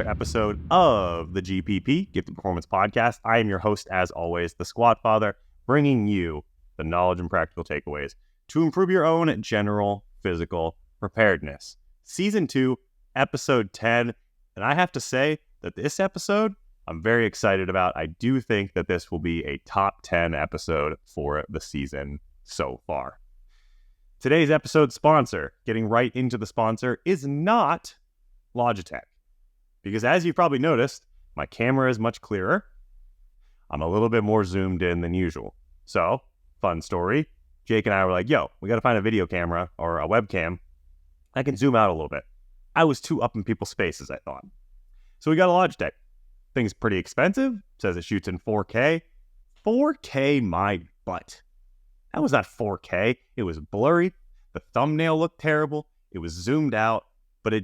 episode of the GPP, Gifted Performance Podcast. I am your host, as always, the Squat Father, bringing you the knowledge and practical takeaways to improve your own general physical preparedness. Season 2, Episode 10. And I have to say that this episode, I'm very excited about. I do think that this will be a top 10 episode for the season so far. Today's episode sponsor, getting right into the sponsor, is not Logitech. Because as you've probably noticed, my camera is much clearer. I'm a little bit more zoomed in than usual. So, fun story. Jake and I were like, yo, we got to find a video camera or a webcam that can zoom out a little bit. I was too up in people's faces, I thought. So we got a Logitech. Thing's pretty expensive. Says it shoots in 4K. 4K my butt. That was not 4K. It was blurry. The thumbnail looked terrible. It was zoomed out, but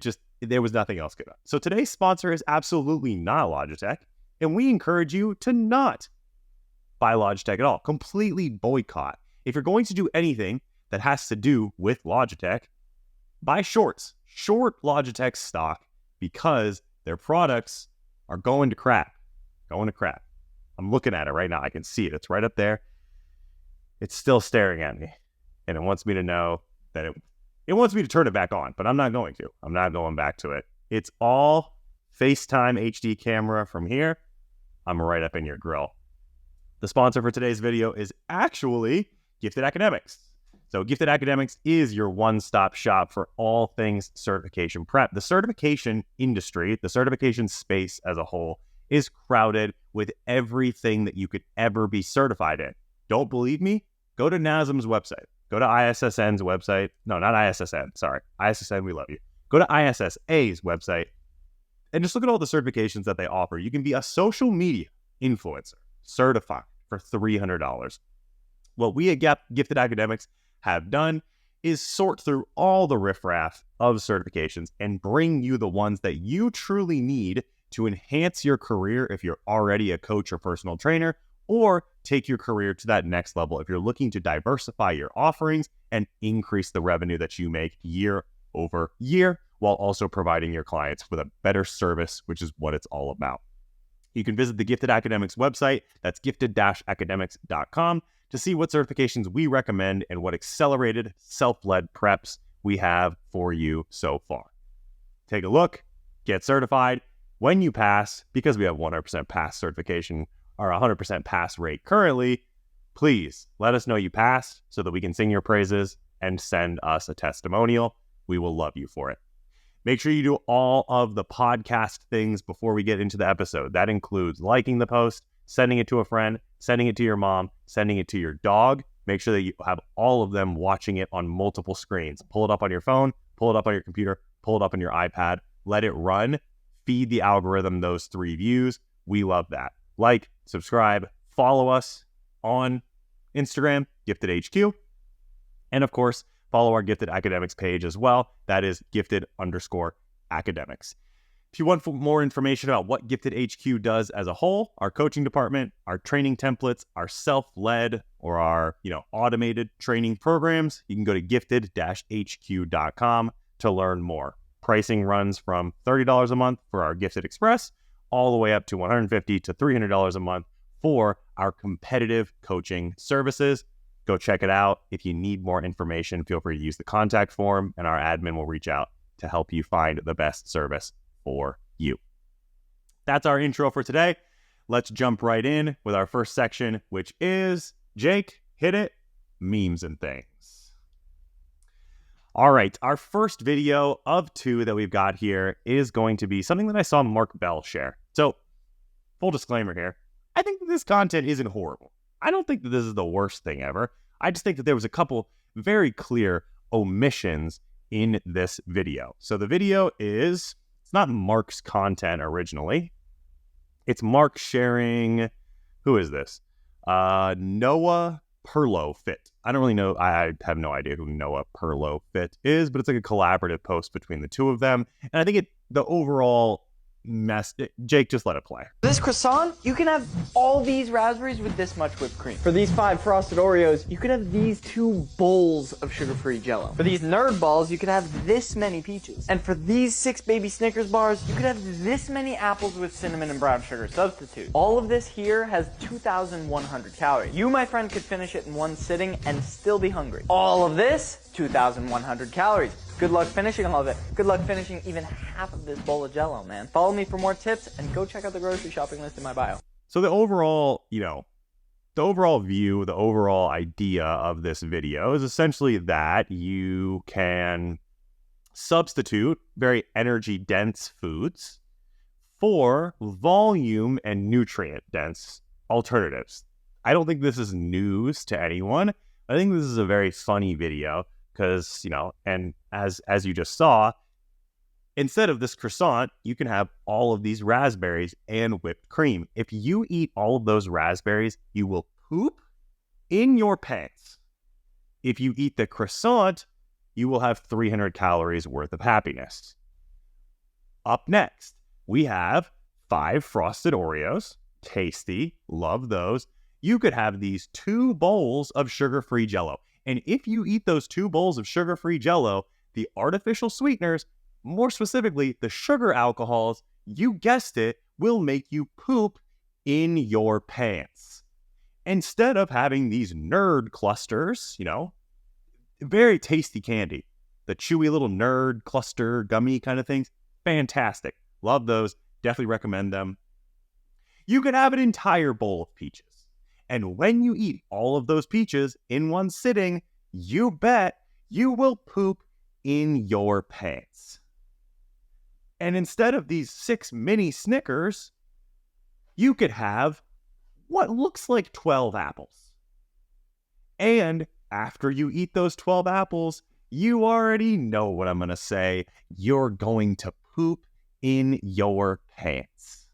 there was nothing else good. So today's sponsor is absolutely not Logitech, and we encourage you to not buy Logitech at all. Completely boycott. If you're going to do anything that has to do with Logitech, buy shorts. Short Logitech stock because their products are going to crap. Going to crap. I'm looking at it right now. I can see it. It's right up there. It's still staring at me. And it wants me to know that it wants me to turn it back on, but I'm not going to. I'm not going back to it. It's all FaceTime HD camera from here. I'm right up in your grill. The sponsor for today's video is actually Gifted Academics. So Gifted Academics is your one-stop shop for all things certification prep. The certification industry, the certification space as a whole, is crowded with everything that you could ever be certified in. Don't believe me? Go to NASM's website. Go to ISSN's website. No, not ISSN. Sorry. ISSN, we love you. Go to ISSA's website and just look at all the certifications that they offer. You can be a social media influencer certified for $300. What we at Gifted Academics have done is sort through all the riffraff of certifications and bring you the ones that you truly need to enhance your career if you're already a coach or personal trainer, or take your career to that next level if you're looking to diversify your offerings and increase the revenue that you make year over year, while also providing your clients with a better service, which is what it's all about. You can visit the Gifted Academics website, that's gifted-academics.com, to see what certifications we recommend and what accelerated self-led preps we have for you so far. Take a look, get certified. When you pass, because we have 100% pass certification, or 100% pass rate currently, please let us know you passed so that we can sing your praises and send us a testimonial. We will love you for it. Make sure you do all of the podcast things before we get into the episode. That includes liking the post, sending it to a friend, sending it to your mom, sending it to your dog. Make sure that you have all of them watching it on multiple screens. Pull it up on your phone, pull it up on your computer, pull it up on your iPad, let it run, feed the algorithm those 3 views. We love that. Like, subscribe, follow us on Instagram, Gifted HQ, and of course, follow our Gifted Academics page as well. That is Gifted_Academics. If you want more information about what Gifted HQ does as a whole, our coaching department, our training templates, our self-led or our automated training programs, you can go to gifted-hq.com to learn more. Pricing runs from $30 a month for our Gifted Express, all the way up to $150 to $300 a month for our competitive coaching services. Go check it out. If you need more information, feel free to use the contact form, and our admin will reach out to help you find the best service for you. That's our intro for today. Let's jump right in with our first section, which is, Jake, hit it, memes and things. All right, our first video of 2 that we've got here is going to be something that I saw Mark Bell share. So, full disclaimer here, I think that this content isn't horrible. I don't think that this is the worst thing ever. I just think that there was a couple very clear omissions in this video. So the video it's not Mark's content originally. It's Mark sharing, who is this? Noah Perlo-Fit. I don't really know. I have no idea who Noah Perlo-Fit is, but it's like a collaborative post between the two of them. And I think the overall mess, Jake, just let it play. This croissant, you can have all these raspberries with this much whipped cream. For these 5 frosted Oreos, you could have these 2 bowls of sugar-free Jell-O. For these nerd balls, you could have this many peaches. And for these 6 baby Snickers bars, you could have this many apples with cinnamon and brown sugar substitute. All of this here has 2,100 calories. You, my friend, could finish it in one sitting and still be hungry. All of this, 2,100 calories. Good luck finishing all of it. Good luck finishing even half of this bowl of Jell-O, man. Follow me for more tips and go check out the grocery shopping list in my bio. So the overall, the overall view, the overall idea of this video is essentially that you can substitute very energy dense foods for volume and nutrient dense alternatives. I don't think this is news to anyone. I think this is a very funny video because, and as you just saw, instead of this croissant, you can have all of these raspberries and whipped cream. If you eat all of those raspberries, you will poop in your pants. If you eat the croissant, you will have 300 calories worth of happiness. Up next, we have 5 frosted Oreos. Tasty, love those. You could have these 2 bowls of sugar-free Jell-O. And if you eat those 2 bowls of sugar-free Jell-O, the artificial sweeteners, more specifically the sugar alcohols, you guessed it, will make you poop in your pants. Instead of having these nerd clusters, very tasty candy, the chewy little nerd cluster gummy kind of things, fantastic. Love those. Definitely recommend them. You could have an entire bowl of peaches. And when you eat all of those peaches in one sitting, you bet you will poop in your pants. And instead of these 6 mini Snickers, you could have what looks like 12 apples. And after you eat those 12 apples, you already know what I'm going to say. You're going to poop in your pants.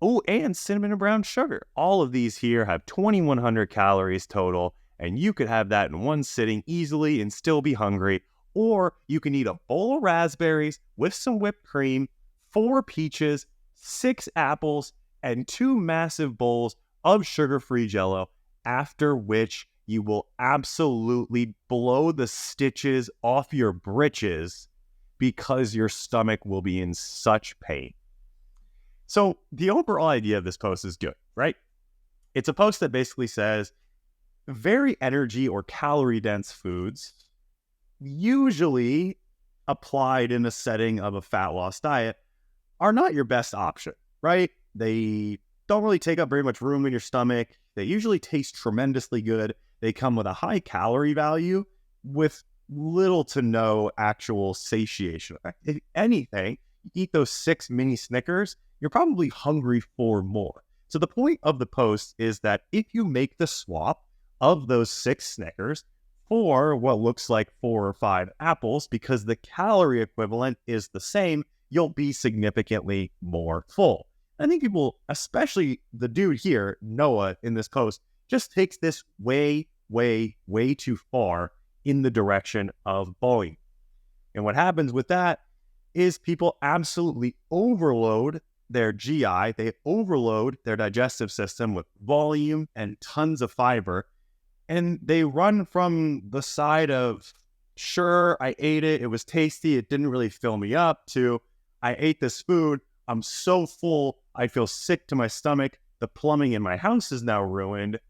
Oh, and cinnamon and brown sugar. All of these here have 2,100 calories total, and you could have that in one sitting easily and still be hungry. Or you can eat a bowl of raspberries with some whipped cream, 4 peaches, 6 apples, and 2 massive bowls of sugar-free Jell-O, after which you will absolutely blow the stitches off your britches because your stomach will be in such pain. So the overall idea of this post is good, right? It's a post that basically says very energy or calorie dense foods, usually applied in a setting of a fat loss diet, are not your best option, right? They don't really take up very much room in your stomach. They usually taste tremendously good. They come with a high calorie value with little to no actual satiation effect. If anything, you eat those 6 mini Snickers, you're probably hungry for more. So the point of the post is that if you make the swap of those 6 Snickers for what looks like 4 or 5 apples, because the calorie equivalent is the same, you'll be significantly more full. I think people, especially the dude here, Noah, in this post, just takes this way, way, way too far in the direction of volume. And what happens with that is people absolutely overload their GI, they overload their digestive system with volume and tons of fiber, and they run from the side of, sure, I ate it, it was tasty, it didn't really fill me up, to, I ate this food, I'm so full, I feel sick to my stomach, the plumbing in my house is now ruined,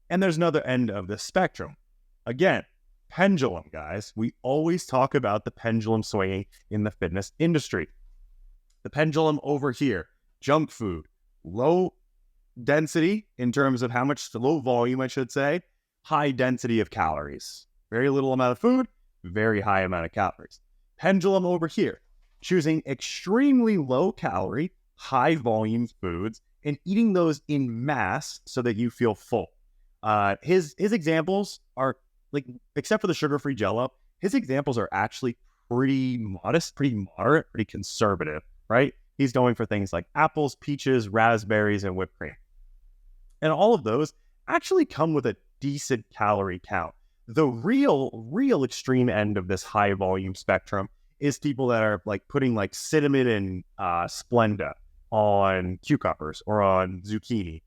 and there's another end of the spectrum. Again, pendulum, guys. We always talk about the pendulum swinging in the fitness industry. The pendulum over here, junk food, low density in terms of how much, low volume, I should say, high density of calories. Very little amount of food, very high amount of calories. Pendulum over here, choosing extremely low calorie, high volume foods and eating those in mass so that you feel full. His examples are, like, except for the sugar-free Jell-O, his examples are actually pretty modest, pretty moderate, pretty conservative, right? He's going for things like apples, peaches, raspberries, and whipped cream. And all of those actually come with a decent calorie count. The real extreme end of this high volume spectrum is people that are like putting like cinnamon and Splenda on cucumbers or on zucchini,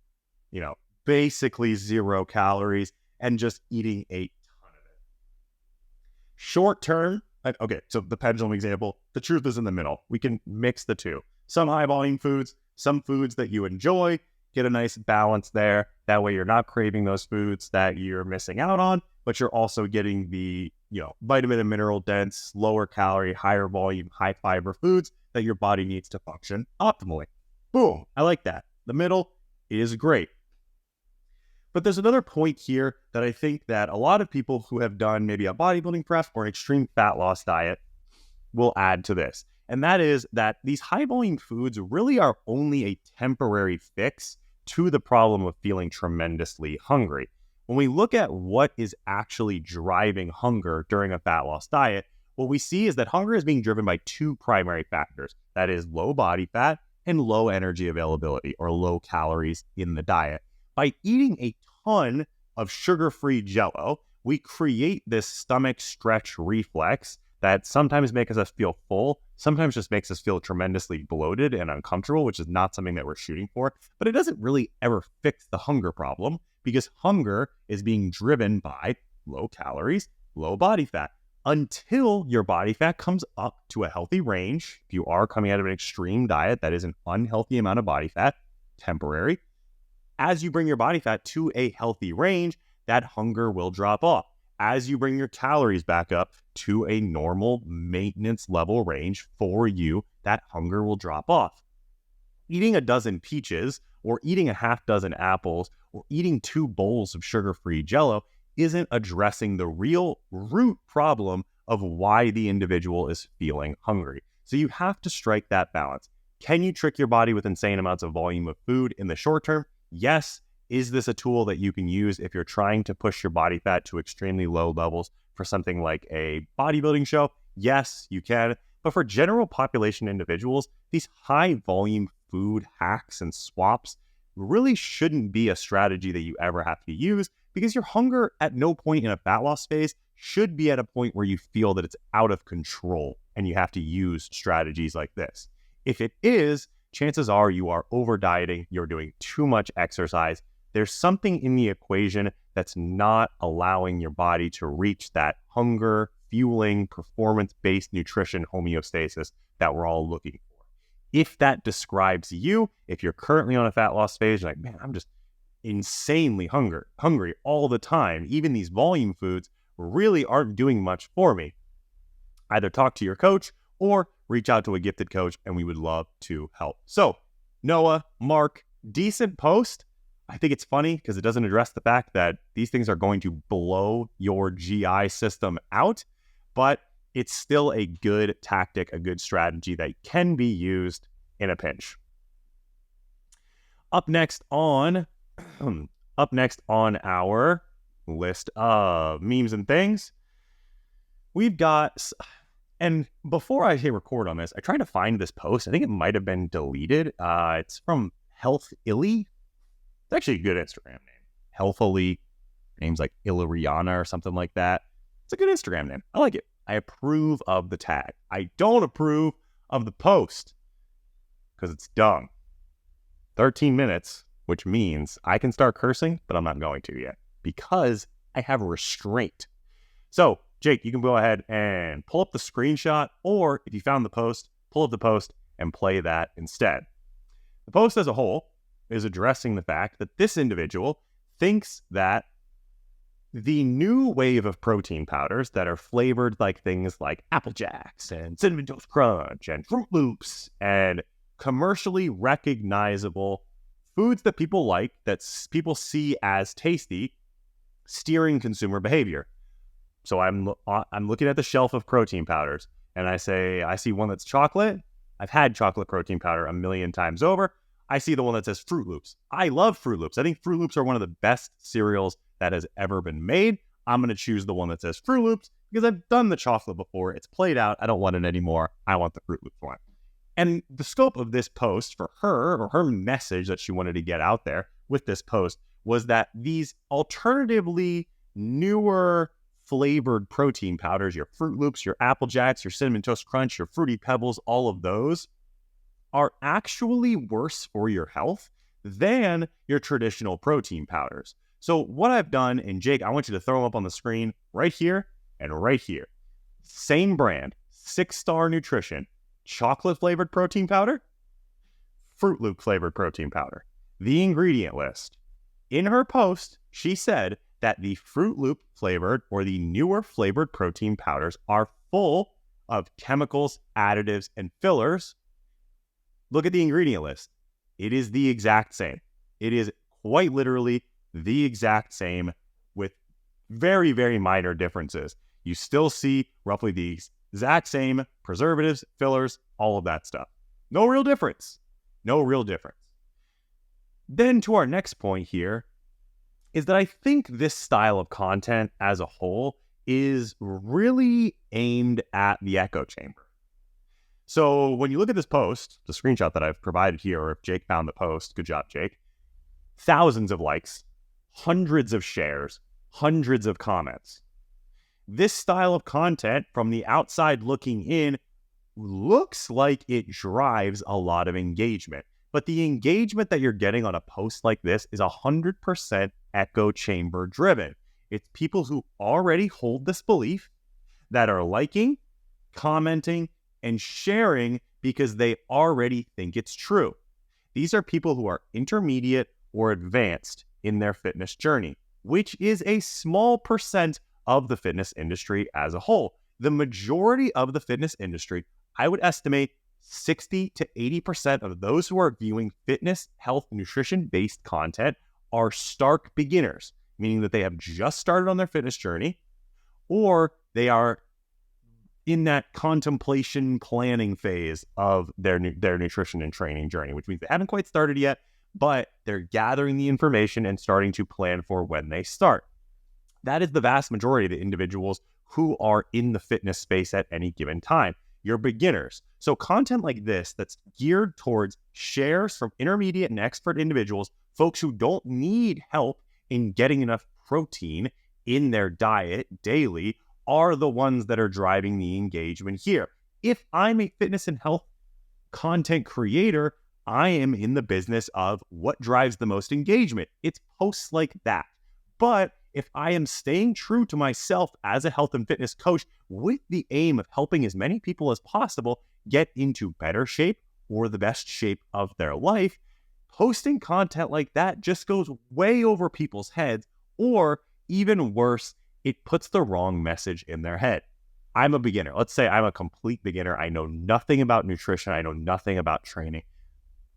basically 0 calories and just eating a ton of it. Short term, okay, so the pendulum example, the truth is in the middle. We can mix the two. Some high volume foods, some foods that you enjoy, get a nice balance there. That way you're not craving those foods that you're missing out on, but you're also getting the, vitamin and mineral dense, lower calorie, higher volume, high fiber foods that your body needs to function optimally. Boom, I like that. The middle is great. But there's another point here that I think that a lot of people who have done maybe a bodybuilding prep or an extreme fat loss diet will add to this. And that is that these high volume foods really are only a temporary fix to the problem of feeling tremendously hungry. When we look at what is actually driving hunger during a fat loss diet, what we see is that hunger is being driven by 2 primary factors. That is low body fat and low energy availability, or low calories in the diet. By eating a ton of sugar-free Jell-O, we create this stomach stretch reflex that sometimes makes us feel full, sometimes just makes us feel tremendously bloated and uncomfortable, which is not something that we're shooting for. But it doesn't really ever fix the hunger problem, because hunger is being driven by low calories, low body fat, until your body fat comes up to a healthy range. If you are coming out of an extreme diet, that is an unhealthy amount of body fat, temporary. As you bring your body fat to a healthy range, that hunger will drop off. As you bring your calories back up to a normal maintenance level range for you, that hunger will drop off. Eating a dozen peaches or eating a half dozen apples or eating 2 bowls of sugar-free Jell-O isn't addressing the real root problem of why the individual is feeling hungry. So you have to strike that balance. Can you trick your body with insane amounts of volume of food in the short term? Yes. Is this a tool that you can use if you're trying to push your body fat to extremely low levels for something like a bodybuilding show? Yes, you can. But for general population individuals, these high volume food hacks and swaps really shouldn't be a strategy that you ever have to use, because your hunger at no point in a fat loss phase should be at a point where you feel that it's out of control and you have to use strategies like this. If it is, chances are you are over dieting, you're doing too much exercise. There's something in the equation that's not allowing your body to reach that hunger, fueling, performance-based nutrition homeostasis that we're all looking for. If that describes you, if you're currently on a fat loss phase, you're like, man, I'm just insanely hungry all the time. Even these volume foods really aren't doing much for me. Either talk to your coach or reach out to a gifted coach, and we would love to help. So, Noah, Mark, decent post. I think it's funny because it doesn't address the fact that these things are going to blow your GI system out, but it's still a good tactic, a good strategy that can be used in a pinch. Up next on our list of memes and things, we've got, and before I hit record on this, I tried to find this post. I think it might have been deleted. It's from Health Illy. It's actually a good Instagram name. Healthily. Name's like Illyriana or something like that. It's a good Instagram name. I like it. I approve of the tag. I don't approve of the post because it's dumb. 13 minutes, which means I can start cursing, but I'm not going to yet because I have a restraint. So, Jake, you can go ahead and pull up the screenshot, or if you found the post, pull up the post and play that instead. The post as a whole is addressing the fact that this individual thinks that the new wave of protein powders that are flavored like things like Apple Jacks and Cinnamon Toast Crunch and Fruit Loops and commercially recognizable foods that people like, that people see as tasty, steering consumer behavior. So I'm looking at the shelf of protein powders and I see one that's chocolate. I've had chocolate protein powder a million times over. I see the one that says Fruit Loops. I love Fruit Loops. I think Fruit Loops are one of the best cereals that has ever been made. I'm going to choose the one that says Fruit Loops because I've done the chocolate before. It's played out. I don't want it anymore. I want the Fruit Loops one. And the scope of this post for her, or her message that she wanted to get out there with this post, was that these alternatively newer flavored protein powders, your Fruit Loops, your Apple Jacks, your Cinnamon Toast Crunch, your Fruity Pebbles, all of those are actually worse for your health than your traditional protein powders. So what I've done, and Jake, I want you to throw them up on the screen right here and right here. Same brand, 6-star nutrition, chocolate flavored protein powder, Fruit Loop flavored protein powder. The ingredient list. In her post, she said that the Fruit Loop flavored or the newer flavored protein powders are full of chemicals, additives, and fillers. Look at the ingredient list. It is the exact same. It is quite literally the exact same with very, very minor differences. You still see roughly the exact same preservatives, fillers, all of that stuff. No real difference. No real difference. Then to our next point here is that I think this style of content as a whole is really aimed at the echo chamber. So when you look at this post, the screenshot that I've provided here, or if Jake found the post, good job, Jake, thousands of likes, hundreds of shares, hundreds of comments. This style of content from the outside looking in looks like it drives a lot of engagement. But the engagement that you're getting on a post like this is 100% echo chamber driven. It's people who already hold this belief that are liking, commenting, and sharing because they already think it's true. These are people who are intermediate or advanced in their fitness journey, which is a small percent of the fitness industry as a whole. The majority of the fitness industry, I would estimate 60 to 80% of those who are viewing fitness, health, nutrition-based content are stark beginners, meaning that they have just started on their fitness journey, or they are in that contemplation planning phase of their nutrition and training journey, which means they haven't quite started yet, but they're gathering the information and starting to plan for when they start. That is the vast majority of the individuals who are in the fitness space at any given time. You're beginners. So content like this that's geared towards shares from intermediate and expert individuals, folks who don't need help in getting enough protein in their diet daily, are the ones that are driving the engagement here. If I'm a fitness and health content creator, I am in the business of what drives the most engagement. It's posts like that. But if I am staying true to myself as a health and fitness coach with the aim of helping as many people as possible get into better shape or the best shape of their life, posting content like that just goes way over people's heads, or even worse, it puts the wrong message in their head. I'm a beginner. Let's say I'm a complete beginner. I know nothing about nutrition. I know nothing about training.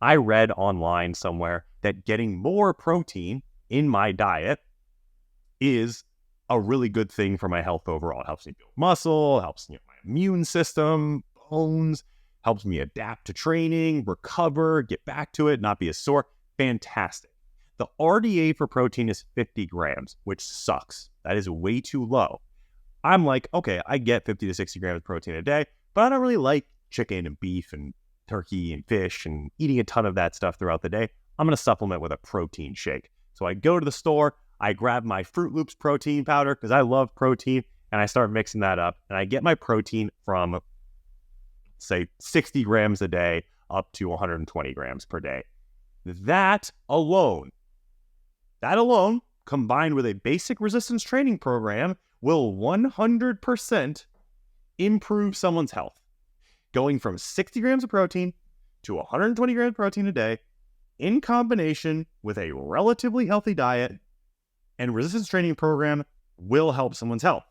I read online somewhere that getting more protein in my diet is a really good thing for my health overall. It helps me build muscle, helps my immune system, bones, helps me adapt to training, recover, get back to it, not be as sore. Fantastic. The RDA for protein is 50 grams, which sucks. That is way too low. I'm like, okay, I get 50 to 60 grams of protein a day, but I don't really like chicken and beef and turkey and fish and eating a ton of that stuff throughout the day. I'm going to supplement with a protein shake. So I go to the store, I grab my Fruit Loops protein powder because I love protein, and I start mixing that up, and I get my protein from, say, 60 grams a day up to 120 grams per day. That alone, combined with a basic resistance training program, will 100% improve someone's health. Going from 60 grams of protein to 120 grams of protein a day in combination with a relatively healthy diet and resistance training program will help someone's health.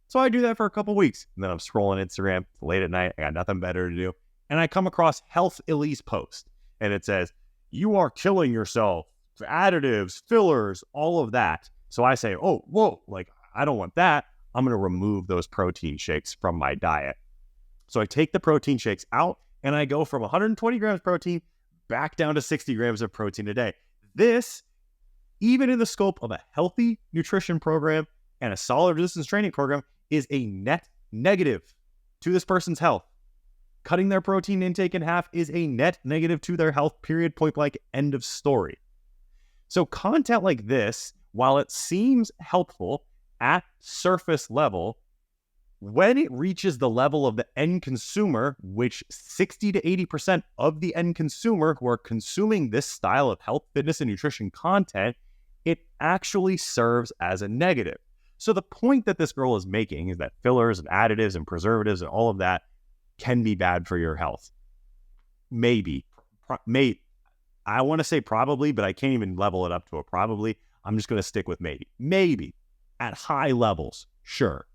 So I do that for a couple weeks, and then I'm scrolling Instagram late at night. I got nothing better to do. And I come across Health Elise post, and it says, you are killing yourself, additives, fillers, all of that. So I say, oh, whoa, like, I don't want that. I'm going to remove those protein shakes from my diet. So I take the protein shakes out, and I go from 120 grams protein back down to 60 grams of protein a day. This, even in the scope of a healthy nutrition program and a solid resistance training program, is a net negative to this person's health. Cutting their protein intake in half is a net negative to their health, period, point blank, end of story. So content like this, while it seems helpful at surface level, When it reaches the level of the end consumer, which 60 to 80% of the end consumer who are consuming this style of health, fitness, and nutrition content, it actually serves as a negative. So the point that this girl is making is that fillers and additives and preservatives and all of that can be bad for your health. Maybe. I want to say probably, but I can't even level it up to a probably. I'm just going to stick with maybe. Maybe. At high levels, sure.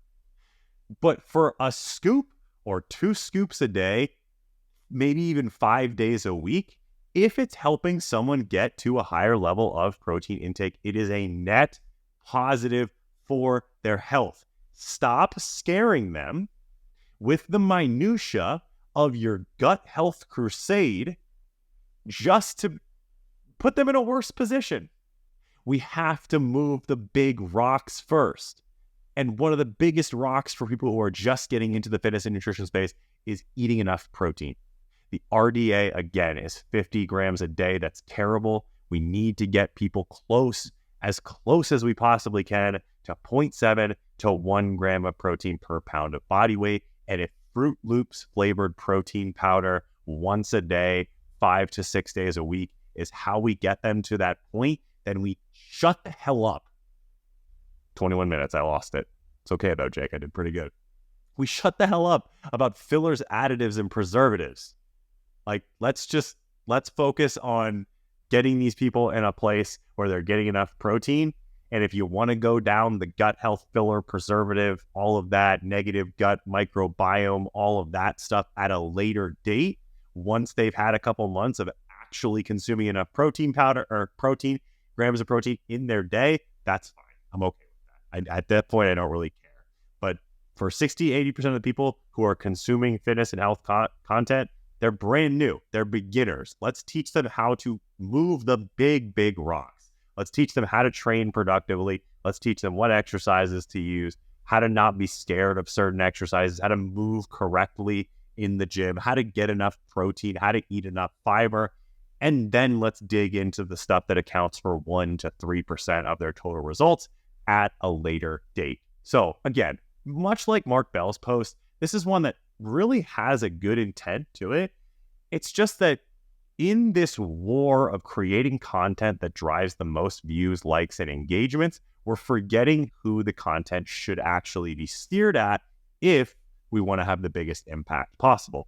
But for a scoop or 2 scoops a day, maybe even 5 days a week, if it's helping someone get to a higher level of protein intake, it is a net positive for their health. Stop scaring them with the minutia of your gut health crusade just to put them in a worse position. We have to move the big rocks first. And one of the biggest rocks for people who are just getting into the fitness and nutrition space is eating enough protein. The RDA, again, is 50 grams a day. That's terrible. We need to get people as close as we possibly can to 0.7 to 1 gram of protein per pound of body weight. And if Fruit Loops flavored protein powder once a day, 5 to 6 days a week is how we get them to that point, then we shut the hell up. 21 minutes, I lost it. It's okay though, Jake, I did pretty good. We shut the hell up about fillers, additives, and preservatives. Like, let's focus on getting these people in a place where they're getting enough protein. And if you want to go down the gut health filler, preservative, all of that, negative gut microbiome, all of that stuff at a later date, once they've had a couple months of actually consuming enough protein powder or grams of protein in their day, that's fine. I'm okay with that. At that point, I don't really care. But for 60, 80% of the people who are consuming fitness and health content, they're brand new. They're beginners. Let's teach them how to move the big, big rocks. Let's teach them how to train productively. Let's teach them what exercises to use, how to not be scared of certain exercises, how to move correctly in the gym, how to get enough protein, how to eat enough fiber. And then let's dig into the stuff that accounts for 1 to 3% of their total results at a later date. So again, much like Mark Bell's post, this is one that really has a good intent to it. It's just that in this war of creating content that drives the most views, likes, and engagements, we're forgetting who the content should actually be steered at if we want to have the biggest impact possible.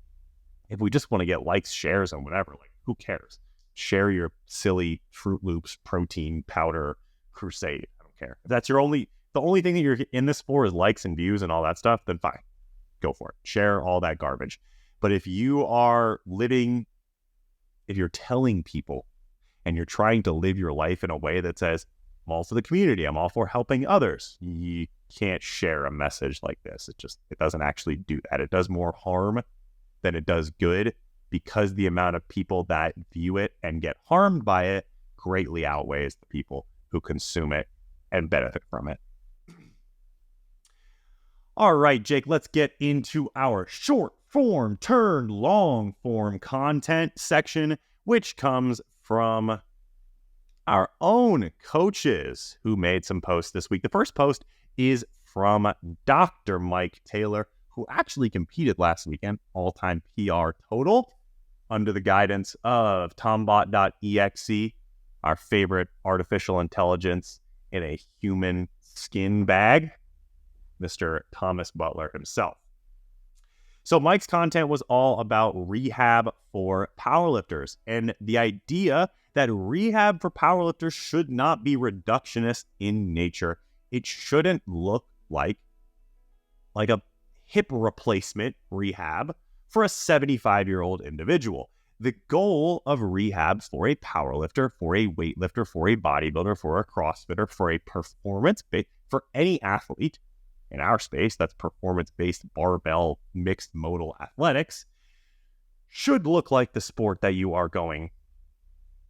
If we just want to get likes, shares, and whatever, like, who cares? Share your silly Fruit Loops protein powder crusade. I don't care. If that's the only thing that you're in this for is likes and views and all that stuff, then fine. Go for it. Share all that garbage. But if you are if you're telling people and you're trying to live your life in a way that says, I'm all for the community, I'm all for helping others, you can't share a message like this. It doesn't actually do that. It does more harm than it does good, because the amount of people that view it and get harmed by it greatly outweighs the people who consume it and benefit from it. All right, Jake, let's get into our short form turned long form content section, which comes from our own coaches who made some posts this week. The first post is from Dr. Mike Taylor, who actually competed last weekend, all-time PR total, under the guidance of tombot.exe, our favorite artificial intelligence in a human skin bag, Mr. Thomas Butler himself. So Mike's content was all about rehab for powerlifters, and the idea that rehab for powerlifters should not be reductionist in nature. It shouldn't look like a hip replacement rehab for a 75-year-old individual. The goal of rehab for a powerlifter, for a weightlifter, for a bodybuilder, for a CrossFitter, for a for any athlete in our space that's performance-based barbell mixed modal athletics, should look like the sport that you are going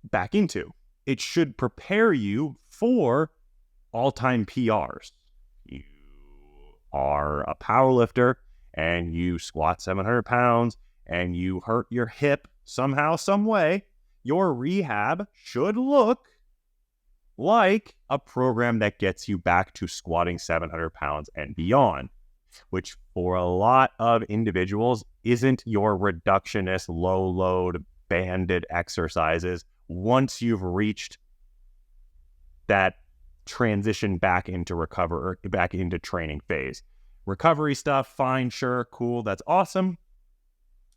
back into. It should prepare you for all-time PRs. You are a powerlifter and you squat 700 pounds and you hurt your hip somehow, some way, your rehab should look like a program that gets you back to squatting 700 pounds and beyond. which for a lot of individuals isn't your reductionist, low load, banded exercises once you've reached that transition back into back into training phase. Recovery stuff, fine, sure, cool, that's awesome.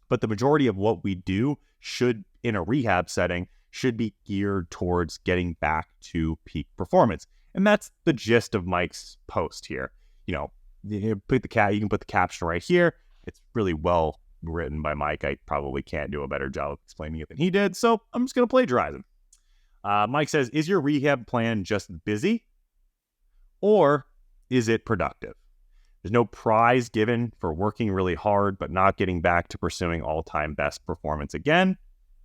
But the majority of what we do should, in a rehab setting, should be geared towards getting back to peak performance. And that's the gist of Mike's post here. You know, you can put the caption right here. It's really well written by Mike. I probably can't do a better job of explaining it than he did, so I'm just going to plagiarize him. Mike says, is your rehab plan just busy, or is it productive? There's no prize given for working really hard but not getting back to pursuing all-time best performance again.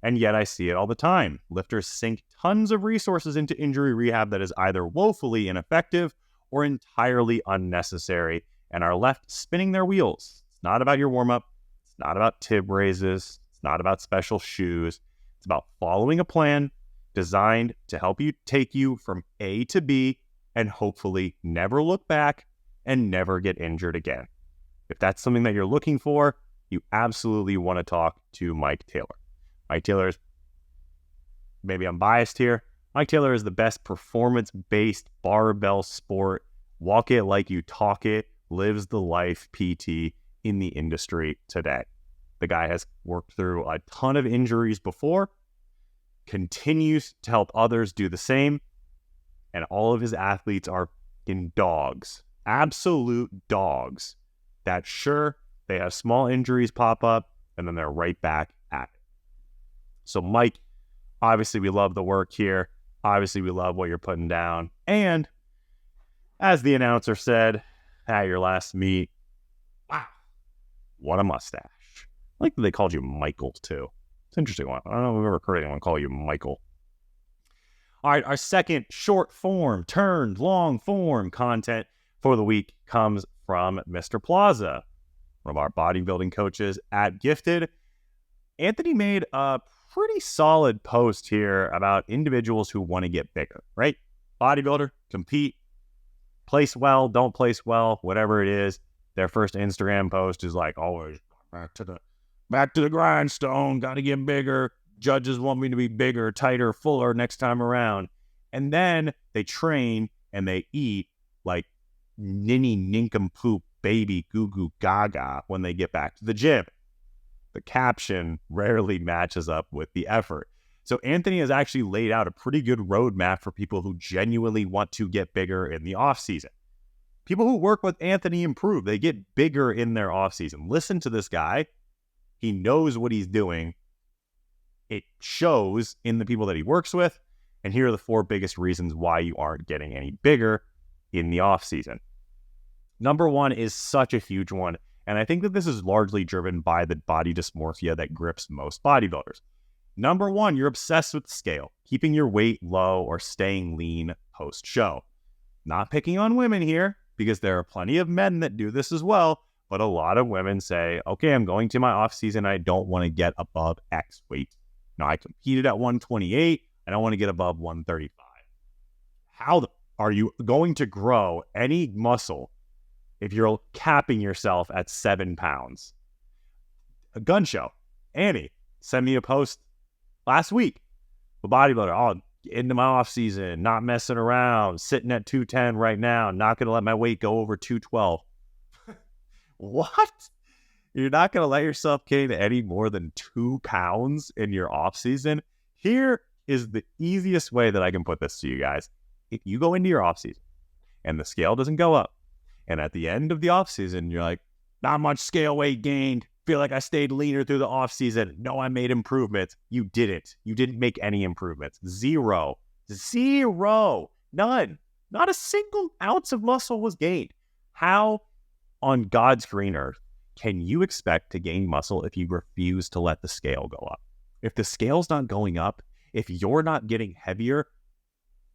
And yet I see it all the time. Lifters sink tons of resources into injury rehab that is either woefully ineffective or entirely unnecessary and are left spinning their wheels. It's not about your warm-up. It's not about tib raises. It's not about special shoes. It's about following a plan designed to help you take you from A to B and hopefully never look back and never get injured again. If that's something that you're looking for, you absolutely want to talk to Mike Taylor. Mike Taylor is, maybe I'm biased here, Mike Taylor is the best performance-based barbell sport, walk it like you talk it, lives the life PT in the industry today. The guy has worked through a ton of injuries before, continues to help others do the same, and all of his athletes are in dogs. Absolute dogs that sure, they have small injuries pop up and then they're right back at it. So Mike, obviously we love the work here. Obviously we love what you're putting down. And as the announcer said at your last meet, wow, what a mustache. I like that they called you Michael too. It's an interesting one. I don't know if I've ever heard anyone call you Michael. All right, our second short form turned long form content for the week comes from Mr. Plaza, one of our bodybuilding coaches at GiIFTED. Anthony made a pretty solid post here about individuals who want to get bigger, right? Bodybuilder, compete, place well, don't place well, whatever it is. Their first Instagram post is like always back to the grindstone, got to get bigger. Judges want me to be bigger, tighter, fuller next time around. And then they train and they eat like ninny nincompoop baby goo goo gaga when they get back to the gym. The caption rarely matches up with the effort. So Anthony has actually laid out a pretty good roadmap for people who genuinely want to get bigger in the off season. People who work with Anthony improve. They get bigger in their off season. Listen to this guy. He knows what he's doing. It shows in the people that he works with. And here are the 4 biggest reasons why you aren't getting any bigger in the off season. Number 1 is such a huge one. And I think that this is largely driven by the body dysmorphia that grips most bodybuilders. Number 1, you're obsessed with scale, keeping your weight low or staying lean post-show. Not picking on women here, because there are plenty of men that do this as well, but a lot of women say, okay, I'm going to my off-season, I don't want to get above X weight. Now, I competed at 128, I don't want to get above 135. How are you going to grow any muscle if you're capping yourself at 7 pounds? A gun show. Annie sent me a post last week. The bodybuilder, into my off season, not messing around, sitting at 210 right now, not going to let my weight go over 212. What? You're not going to let yourself gain any more than 2 pounds in your off season? Here is the easiest way that I can put this to you guys. If you go into your off season and the scale doesn't go up, and at the end of the off season, you're like, not much scale weight gained. Feel like I stayed leaner through the off season. No, I made improvements. You didn't. You didn't make any improvements. Zero. None. Not a single ounce of muscle was gained. How on God's green earth can you expect to gain muscle if you refuse to let the scale go up? If the scale's not going up, if you're not getting heavier,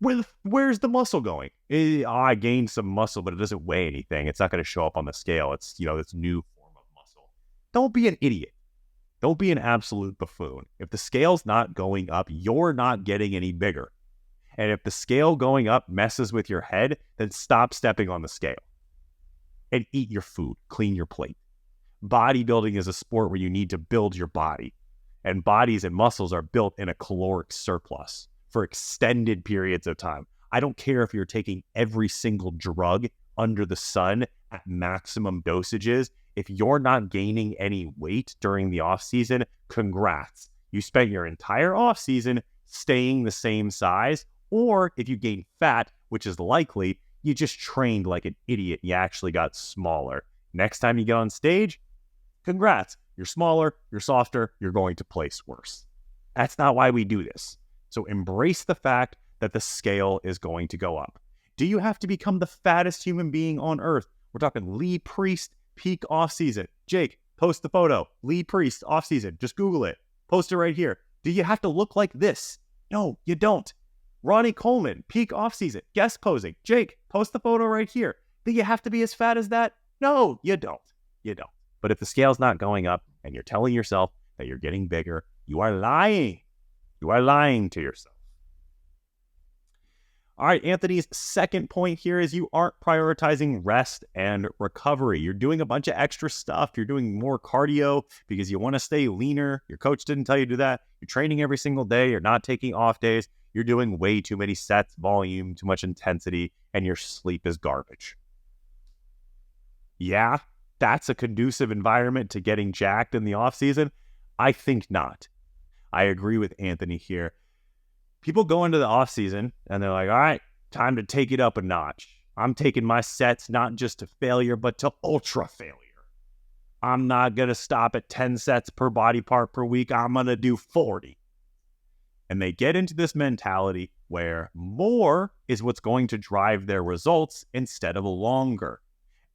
where's the muscle going? I gained some muscle, but it doesn't weigh anything. It's not going to show up on the scale. It's, this new form of muscle. Don't be an idiot. Don't be an absolute buffoon. If the scale's not going up, you're not getting any bigger. And if the scale going up messes with your head, then stop stepping on the scale. and eat your food, clean your plate. Bodybuilding is a sport where you need to build your body, and bodies and muscles are built in a caloric surplus for extended periods of time. I don't care if you're taking every single drug under the sun at maximum dosages. If you're not gaining any weight during the off season, congrats. You spent your entire off season staying the same size, or if you gain fat, which is likely, you just trained like an idiot. You actually got smaller. Next time you get on stage, congrats. You're smaller, you're softer, you're going to place worse. That's not why we do this. So embrace the fact that the scale is going to go up. Do you have to become the fattest human being on earth? We're talking Lee Priest, peak off season. Jake, post the photo. Lee Priest, off season. Just Google it. Post it right here. Do you have to look like this? No, you don't. Ronnie Coleman, peak off season. Guest posing. Jake, post the photo right here. Do you have to be as fat as that? No, you don't. You don't. But if the scale's not going up and you're telling yourself that you're getting bigger, you are lying. You are lying to yourself. All right, Anthony's second point here is you aren't prioritizing rest and recovery. You're doing a bunch of extra stuff. You're doing more cardio because you want to stay leaner. Your coach didn't tell you to do that. You're training every single day. You're not taking off days. You're doing way too many sets, volume, too much intensity, and your sleep is garbage. Yeah, that's a conducive environment to getting jacked in the off season. I think not. I agree with Anthony here. People go into the off season and they're like, all right, time to take it up a notch. I'm taking my sets not just to failure, but to ultra failure. I'm not going to stop at 10 sets per body part per week. I'm going to do 40. And they get into this mentality where more is what's going to drive their results instead of longer.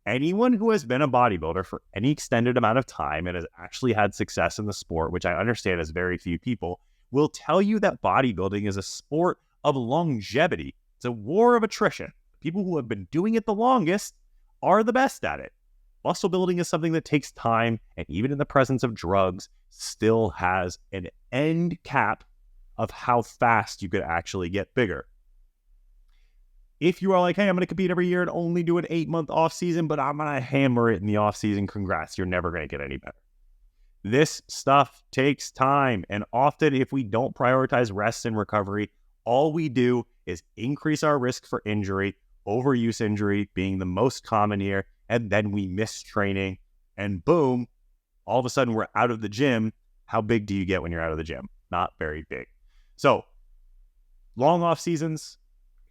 Anyone who has been a bodybuilder for any extended amount of time and has actually had success in the sport, which I understand is very few people, will tell you that bodybuilding is a sport of longevity. It's a war of attrition. People who have been doing it the longest are the best at it. Muscle building is something that takes time, and even in the presence of drugs, still has an end cap of how fast you could actually get bigger. If you are like, hey, I'm going to compete every year and only do an 8-month off season, but I'm going to hammer it in the off season, congrats, you're never going to get any better. This stuff takes time, and often if we don't prioritize rest and recovery, all we do is increase our risk for injury, overuse injury being the most common here, and then we miss training, and boom, all of a sudden we're out of the gym. How big do you get when you're out of the gym? Not very big. So, long off seasons,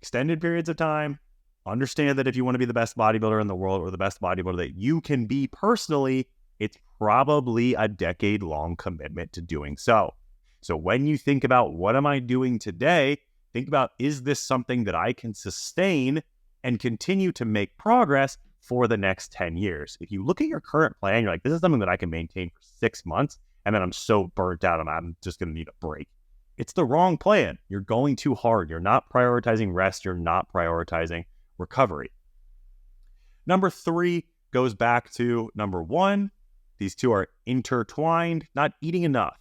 extended periods of time, understand that if you want to be the best bodybuilder in the world or the best bodybuilder that you can be personally, it's probably a decade-long commitment to doing so. So when you think about what am I doing today, think about, is this something that I can sustain and continue to make progress for the next 10 years? If you look at your current plan, you're like, this is something that I can maintain for 6 months, and then I'm so burnt out, I'm just going to need a break. It's the wrong plan. You're going too hard. You're not prioritizing rest. You're not prioritizing recovery. Number 3 goes back to number 1. These two are intertwined. Not eating enough.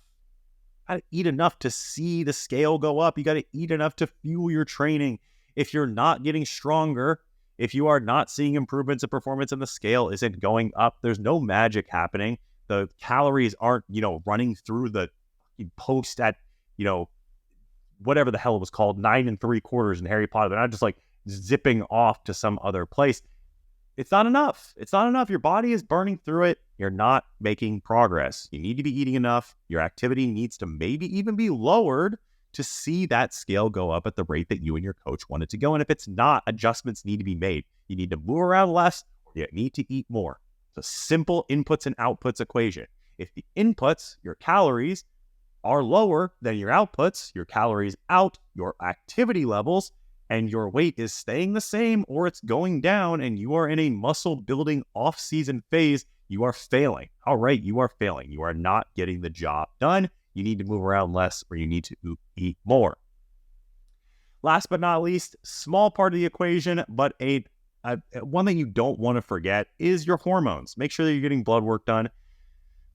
You got to eat enough to see the scale go up. You got to eat enough to fuel your training. If you're not getting stronger, if you are not seeing improvements in performance and the scale isn't going up, there's no magic happening. The calories aren't, running through the post at, whatever the hell it was called, 9 3/4 in Harry Potter. They're not just like zipping off to some other place. It's not enough. It's not enough. Your body is burning through it. You're not making progress. You need to be eating enough. Your activity needs to maybe even be lowered to see that scale go up at the rate that you and your coach want it to go. And if it's not, adjustments need to be made. You need to move around less, or you need to eat more. It's a simple inputs and outputs equation. If the inputs, your calories, are lower than your outputs, your calories out, your activity levels, and your weight is staying the same or it's going down and you are in a muscle building off-season phase, you are failing. All right, you are failing. You are not getting the job done. You need to move around less or you need to eat more. Last but not least, small part of the equation, but one that you don't want to forget is your hormones. Make sure that you're getting blood work done.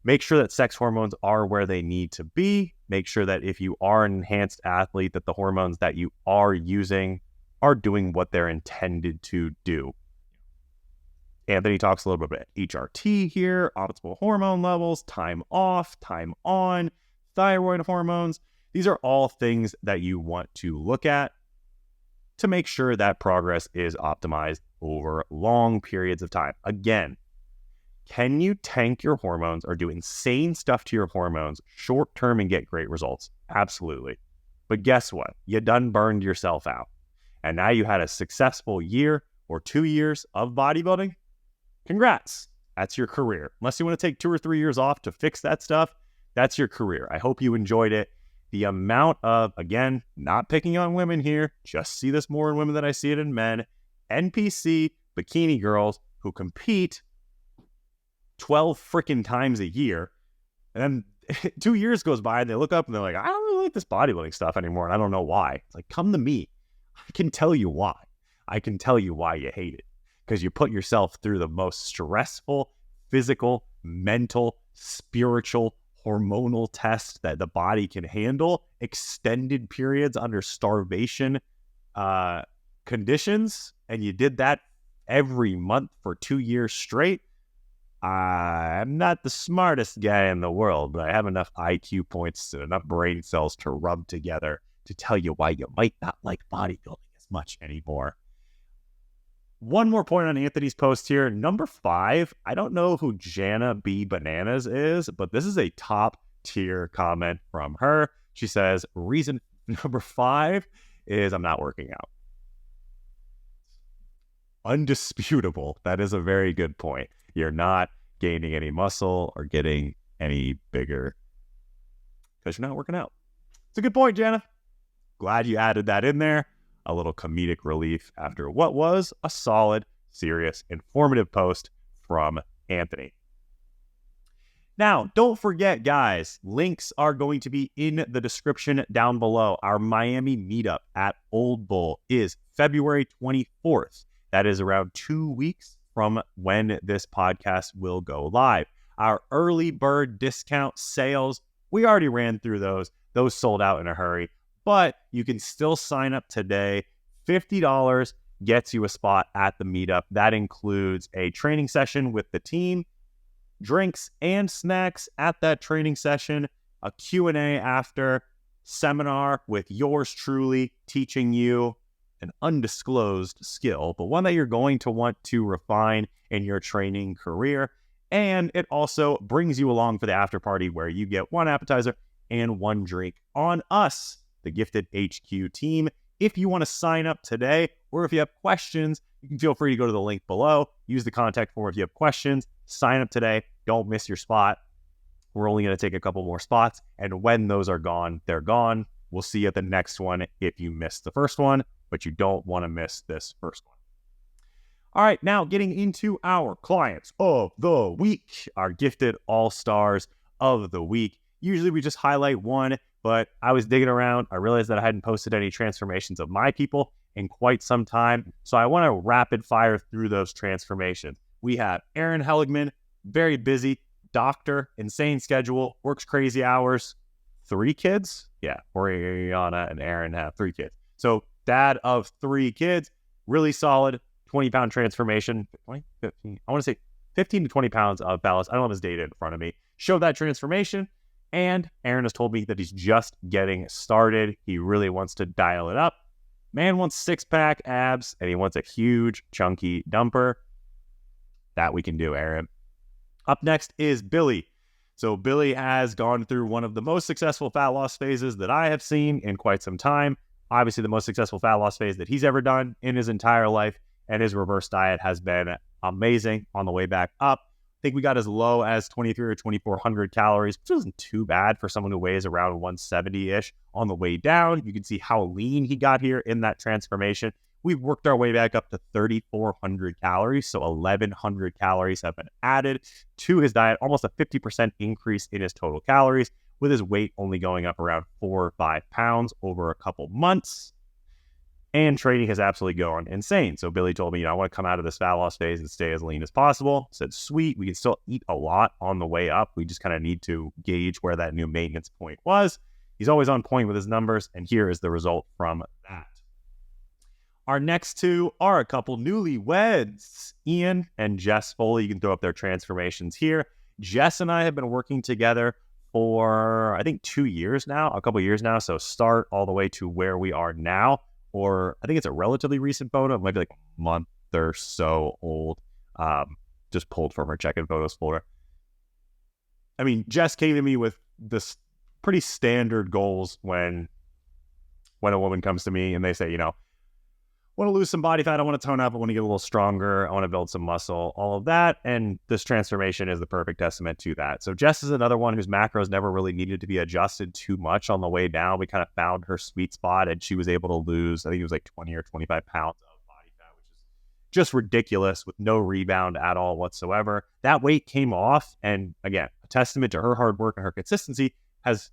Make sure that sex hormones are where they need to be. Make sure that if you are an enhanced athlete, that the hormones that you are using are doing what they're intended to do. Anthony talks a little bit about HRT here, optimal hormone levels, time off, time on, thyroid hormones. These are all things that you want to look at to make sure that progress is optimized over long periods of time. Again, can you tank your hormones or do insane stuff to your hormones short term and get great results? Absolutely. But guess what? You done burned yourself out. And now you had a successful year or 2 years of bodybuilding. Congrats. That's your career. Unless you want to take 2 or 3 years off to fix that stuff, that's your career. I hope you enjoyed it. The amount of, again, not picking on women here, just see this more in women than I see it in men, NPC bikini girls who compete 12 freaking times a year. And then 2 years goes by and they look up and they're like, I don't really like this bodybuilding stuff anymore. And I don't know why. It's like, come to me. I can tell you why. I can tell you why you hate it. Because you put yourself through the most stressful, physical, mental, spiritual, hormonal test that the body can handle, extended periods under starvation conditions, and you did that every month for 2 years straight. I'm not the smartest guy in the world, but I have enough IQ points and enough brain cells to rub together to tell you why you might not like bodybuilding as much anymore. One more point on Anthony's post here. Number 5, I don't know who Jana B. Bananas is, but this is a top tier comment from her. She says, reason number 5 is I'm not working out. Undisputable. That is a very good point. You're not gaining any muscle or getting any bigger because you're not working out. It's a good point, Jana. Glad you added that in there. A little comedic relief after what was a solid, serious, informative post from Anthony. Now, don't forget, guys, links are going to be in the description down below. Our Miami meetup at Old Bull is February 24th. That is around 2 weeks from when this podcast will go live. Our early bird discount sales, we already ran through those. Those sold out in a hurry. But you can still sign up today. $50 gets you a spot at the meetup. That includes a training session with the team, drinks and snacks at that training session, a Q&A after, seminar with yours truly teaching you an undisclosed skill, but one that you're going to want to refine in your training career. And it also brings you along for the after party where you get 1 appetizer and 1 drink on us, the Gifted HQ team. If you want to sign up today, or if you have questions, you can feel free to go to the link below. Use the contact form if you have questions. Sign up today. Don't miss your spot. We're only going to take a couple more spots. And when those are gone, they're gone. We'll see you at the next one if you missed the first one, but you don't want to miss this first one. All right, now getting into our clients of the week, our gifted all-stars of the week. Usually we just highlight one, but I was digging around. I realized that I hadn't posted any transformations of my people in quite some time. So I want to rapid fire through those transformations. We have Aaron Heligman, very busy, doctor, insane schedule, works crazy hours, 3 kids. Yeah, Oriana and Aaron have 3 kids. So dad of 3 kids, really solid 20-pound transformation. 20, 15, I want to say 15 to 20 pounds of ballast. I don't have his data in front of me. Show that transformation. And Aaron has told me that he's just getting started. He really wants to dial it up. Man wants 6-pack abs, and he wants a huge, chunky dumper. That we can do, Aaron. Up next is Billy. So Billy has gone through one of the most successful fat loss phases that I have seen in quite some time. Obviously, the most successful fat loss phase that he's ever done in his entire life. And his reverse diet has been amazing on the way back up. I think we got as low as 23 or 2,400 calories, which isn't too bad for someone who weighs around 170-ish on the way down. You can see how lean he got here in that transformation. We've worked our way back up to 3,400 calories, so 1,100 calories have been added to his diet, almost a 50% increase in his total calories, with his weight only going up around 4 or 5 pounds over a couple months. And training has absolutely gone insane. So Billy told me, I want to come out of this fat loss phase and stay as lean as possible. I said, sweet, we can still eat a lot on the way up. We just kind of need to gauge where that new maintenance point was. He's always on point with his numbers, and here is the result from that. Our next two are a couple newlyweds, Ian and Jess Foley. You can throw up their transformations here. Jess and I have been working together for, I think, 2 years now, a couple years now. So start all the way to where we are now, or I think it's a relatively recent photo. It might be like a month or so old. Just pulled from her check-in photos folder. I mean, Jess came to me with this pretty standard goals when a woman comes to me and they say, I want to lose some body fat, I want to tone up, I want to get a little stronger, I want to build some muscle, all of that. And this transformation is the perfect testament to that. So Jess is another one whose macros never really needed to be adjusted too much on the way down. We kind of found her sweet spot and she was able to lose, I think it was like 20 or 25 pounds of body fat, which is just ridiculous with no rebound at all whatsoever. That weight came off. And again, a testament to her hard work and her consistency has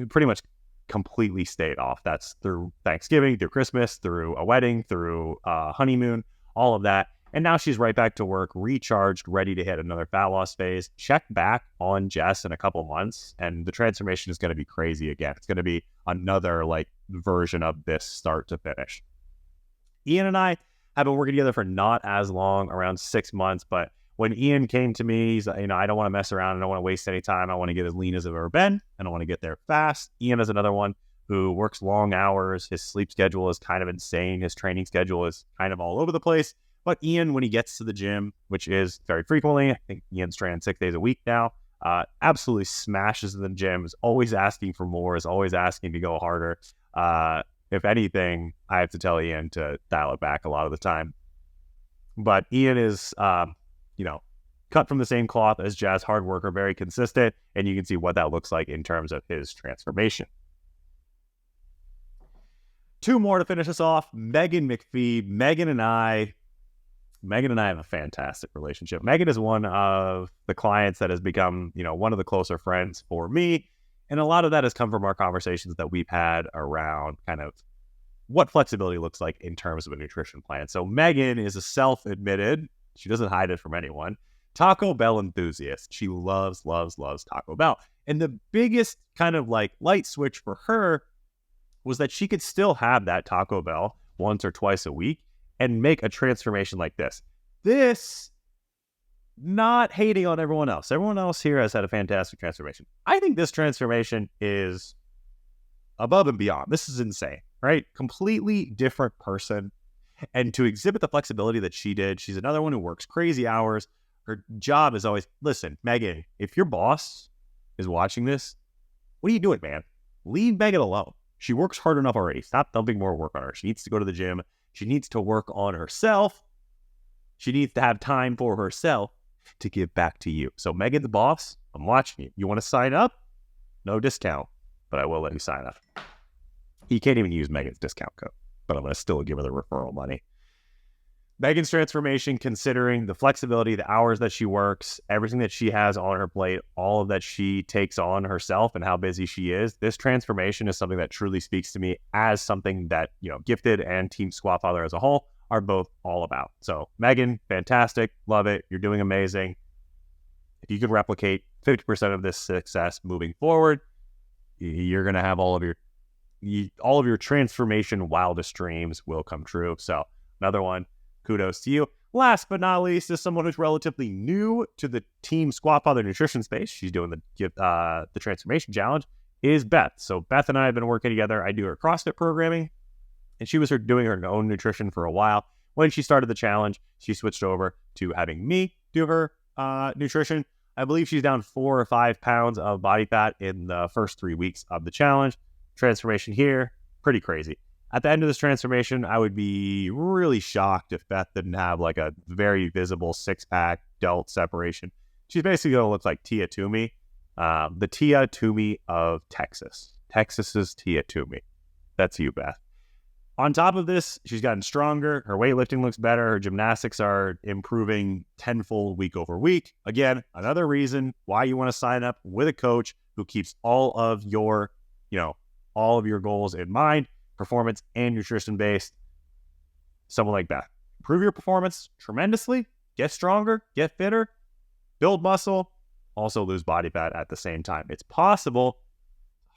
pretty much completely stayed off. That's through Thanksgiving, through Christmas, through a wedding, through a honeymoon, all of that. And now she's right back to work, recharged, ready to hit another fat loss phase. Check back on Jess in a couple months, and the transformation is going to be crazy again. It's going to be another version of this start to finish. Ian and I have been working together for not as long, around 6 months, but when Ian came to me, he's, I don't want to mess around. I don't want to waste any time. I want to get as lean as I've ever been. I don't want to get there fast. Ian is another one who works long hours. His sleep schedule is kind of insane. His training schedule is kind of all over the place. But Ian, when he gets to the gym, which is very frequently, I think Ian's training 6 days a week now, absolutely smashes in the gym, is always asking for more, is always asking to go harder. If anything, I have to tell Ian to dial it back a lot of the time. But Ian is... cut from the same cloth as Jazz, hard worker, very consistent, and you can see what that looks like in terms of his transformation. 2 more to finish us off. Megan McPhee. Megan and I have a fantastic relationship. Megan is one of the clients that has become, one of the closer friends for me, and a lot of that has come from our conversations that we've had around kind of what flexibility looks like in terms of a nutrition plan. So Megan is a self-admitted, she doesn't hide it from anyone, Taco Bell enthusiast. She loves Taco Bell. And the biggest kind of light switch for her was that she could still have that Taco Bell once or twice a week and make a transformation like this. This, not hating on everyone else. Everyone else here has had a fantastic transformation. I think this transformation is above and beyond. This is insane, right? Completely different person. And to exhibit the flexibility that she did, she's another one who works crazy hours. Her job is always, listen, Megan, if your boss is watching this, what are you doing, man? Leave Megan alone. She works hard enough already. Stop dumping more work on her. She needs to go to the gym. She needs to work on herself. She needs to have time for herself to give back to you. So Megan's boss, I'm watching you. You want to sign up? No discount, but I will let you sign up. You can't even use Megan's discount code, but I'm going to still give her the referral money. Megan's transformation, considering the flexibility, the hours that she works, everything that she has on her plate, all of that she takes on herself and how busy she is, this transformation is something that truly speaks to me as something that, Gifted and Team Squat Father as a whole are both all about. So Megan, fantastic. Love it. You're doing amazing. If you can replicate 50% of this success moving forward, you're going to have all of your transformation wildest dreams will come true. So another one. Kudos to you. Last but not least is someone who's relatively new to the Team Squat Father nutrition space. She's doing the transformation challenge, is Beth. So Beth and I have been working together. I do her CrossFit programming, and she was doing her own nutrition for a while. When she started the challenge, she switched over to having me do her nutrition. I believe she's down 4 or 5 pounds of body fat in the first 3 weeks of the challenge. Transformation here, pretty crazy. At the end of this transformation, I would be really shocked if Beth didn't have a very visible 6-pack delt separation. She's basically going to look like Tia Toomey, the Tia Toomey of Texas. Texas's Tia Toomey. That's you, Beth. On top of this, she's gotten stronger. Her weightlifting looks better. Her gymnastics are improving tenfold week over week. Again, another reason why you want to sign up with a coach who keeps all of your goals in mind. Performance and nutrition based. Someone like Beth. Improve your performance tremendously, get stronger, get fitter, build muscle, also lose body fat at the same time. It's possible,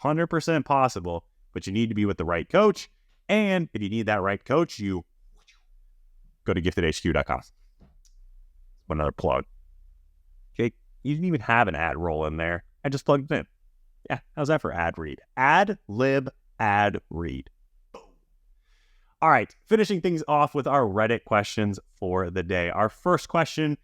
100% possible, but you need to be with the right coach. And if you need that right coach, you go to giftedhq.com. Another plug. Jake, you didn't even have an ad roll in there. I just plugged it in. Yeah, how's that for ad read? Ad lib, ad read. All right, finishing things off with our Reddit questions for the day. Our first question,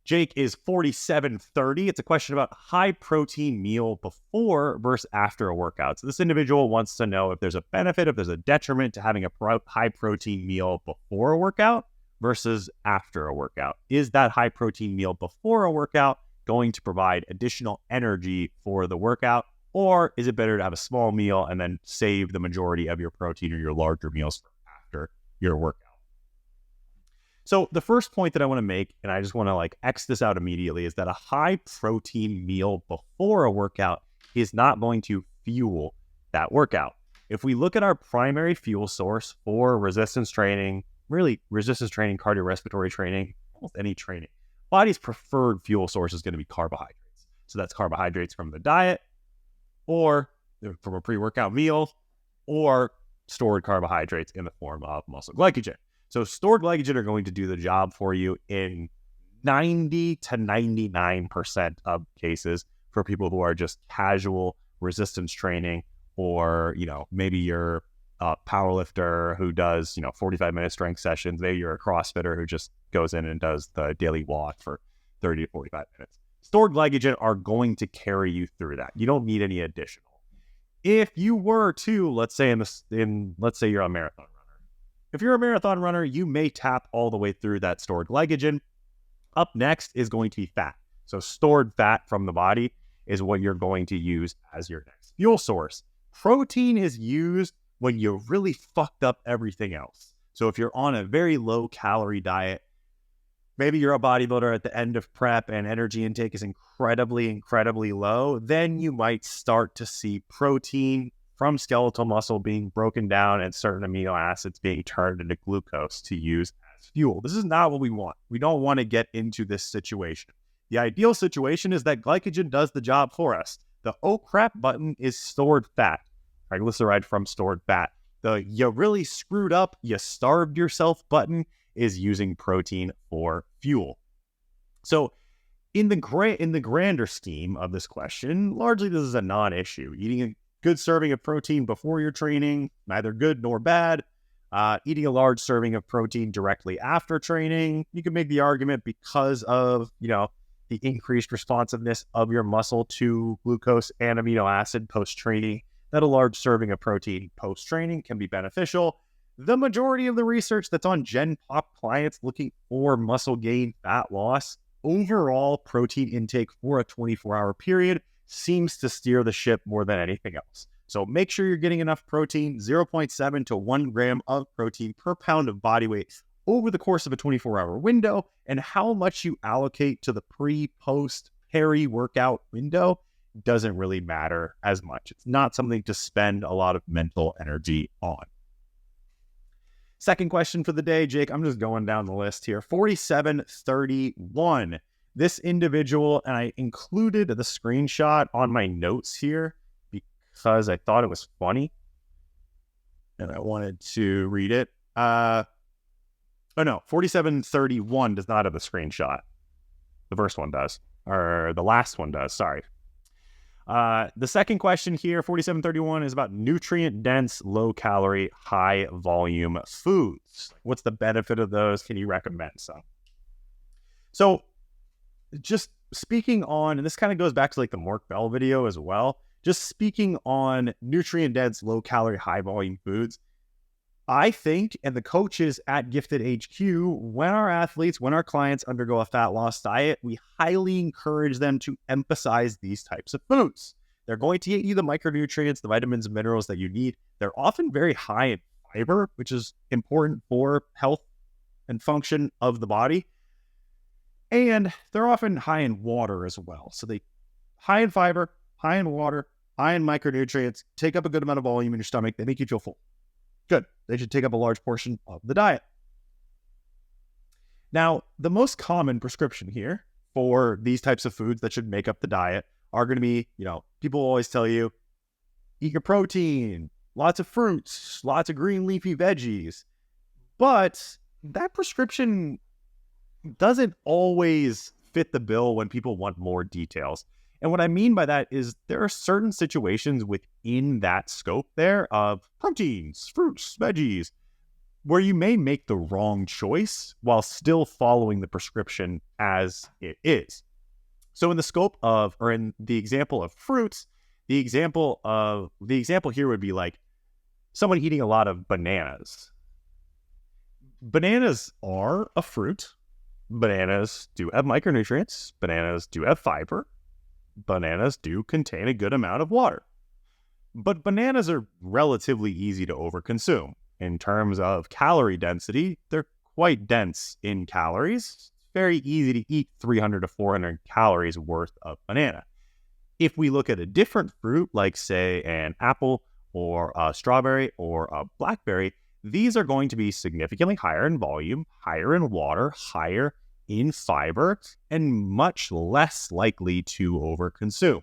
Jake, is 4730. It's a question about high protein meal before versus after a workout. So this individual wants to know if there's a benefit, if there's a detriment to having a high protein meal before a workout versus after a workout. Is that high protein meal before a workout going to provide additional energy for the workout? Or is it better to have a small meal and then save the majority of your protein or your larger meals for after your workout? So the first point that I want to make, and I just want to X this out immediately, is that a high protein meal before a workout is not going to fuel that workout. If we look at our primary fuel source for resistance training, really resistance training, cardiorespiratory training, almost any training, body's preferred fuel source is going to be carbohydrates. So that's carbohydrates from the diet or from a pre-workout meal or stored carbohydrates in the form of muscle glycogen. So stored glycogen are going to do the job for you in 90 to 99% of cases for people who are just casual resistance training, or, maybe you're a powerlifter who does, 45-minute strength sessions. Maybe you're a CrossFitter who just goes in and does the daily walk for 30 to 45 minutes. Stored glycogen are going to carry you through that. You don't need any additional. If you were to, let's say let's say you're a marathon runner. If you're a marathon runner, you may tap all the way through that stored glycogen. Up next is going to be fat. So stored fat from the body is what you're going to use as your next fuel source. Protein is used when you really fucked up everything else. So if you're on a very low calorie diet, maybe you're a bodybuilder at the end of prep and energy intake is incredibly low, then you might start to see protein from skeletal muscle being broken down and certain amino acids being turned into glucose to use as fuel. This is not what we want. We don't want to get into this situation. The ideal situation is that glycogen does the job for us. The oh crap button is stored fat, triglyceride from stored fat. The you really screwed up, you starved yourself button is using protein for fuel. So in the grander scheme of this question, largely this is a non-issue. Eating a good serving of protein before your training, neither good nor bad. Eating a large serving of protein directly after training, you can make the argument because of, the increased responsiveness of your muscle to glucose and amino acid post-training, that a large serving of protein post-training can be beneficial. The majority of the research that's on Gen Pop clients looking for muscle gain, fat loss, overall protein intake for a 24-hour period seems to steer the ship more than anything else. So make sure you're getting enough protein, 0.7 to 1 gram of protein per pound of body weight over the course of a 24-hour window, and how much you allocate to the pre, post, peri-workout window doesn't really matter as much. It's not something to spend a lot of mental energy on. Second question for the day, Jake, I'm just going down the list here. 4731. This individual, and I included the screenshot on my notes here because I thought it was funny and I wanted to read it. 4731 does not have a screenshot. The first one does, or the last one does, sorry. The second question here, 4731, is about nutrient-dense, low-calorie, high-volume foods. What's the benefit of those? Can you recommend some? So just speaking on, and this kind of goes back to the Mark Bell video as well, just speaking on nutrient-dense, low-calorie, high-volume foods, I think, and the coaches at Gifted HQ, when our clients undergo a fat loss diet, we highly encourage them to emphasize these types of foods. They're going to get you the micronutrients, the vitamins and minerals that you need. They're often very high in fiber, which is important for health and function of the body. And they're often high in water as well. So they high in fiber, high in water, high in micronutrients, take up a good amount of volume in your stomach. They make you feel full. Good. They should take up a large portion of the diet. Now, the most common prescription here for these types of foods that should make up the diet are going to be, people always tell you, eat your protein, lots of fruits, lots of green leafy veggies. But that prescription doesn't always fit the bill when people want more details. And what I mean by that is there are certain situations within that scope there of proteins, fruits, veggies, where you may make the wrong choice while still following the prescription as it is. So in the scope of, or in the example of fruits, the example here would be like someone eating a lot of bananas. Bananas are a fruit. Bananas do have micronutrients. Bananas do have fiber. Bananas do contain a good amount of water. But bananas are relatively easy to overconsume. In terms of calorie density, they're quite dense in calories. It's very easy to eat 300 to 400 calories worth of banana. If we look at a different fruit, like say an apple or a strawberry or a blackberry, these are going to be significantly higher in volume, higher in water, higher in fiber, and much less likely to overconsume.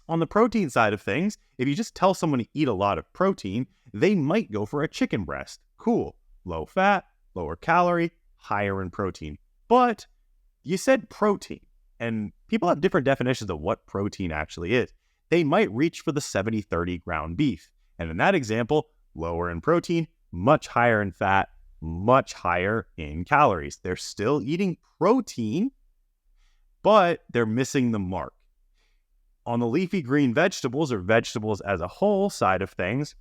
On the protein side of things, if you just tell someone to eat a lot of protein, they might go for a chicken breast. Cool, low fat, lower calorie, higher in protein. But you said protein, and people have different definitions of what protein actually is. They might reach for the 70-30 ground beef. And in that example, lower in protein, much higher in fat, much higher in calories. They're still eating protein, but they're missing the mark. On the leafy green vegetables or vegetables as a whole side of things,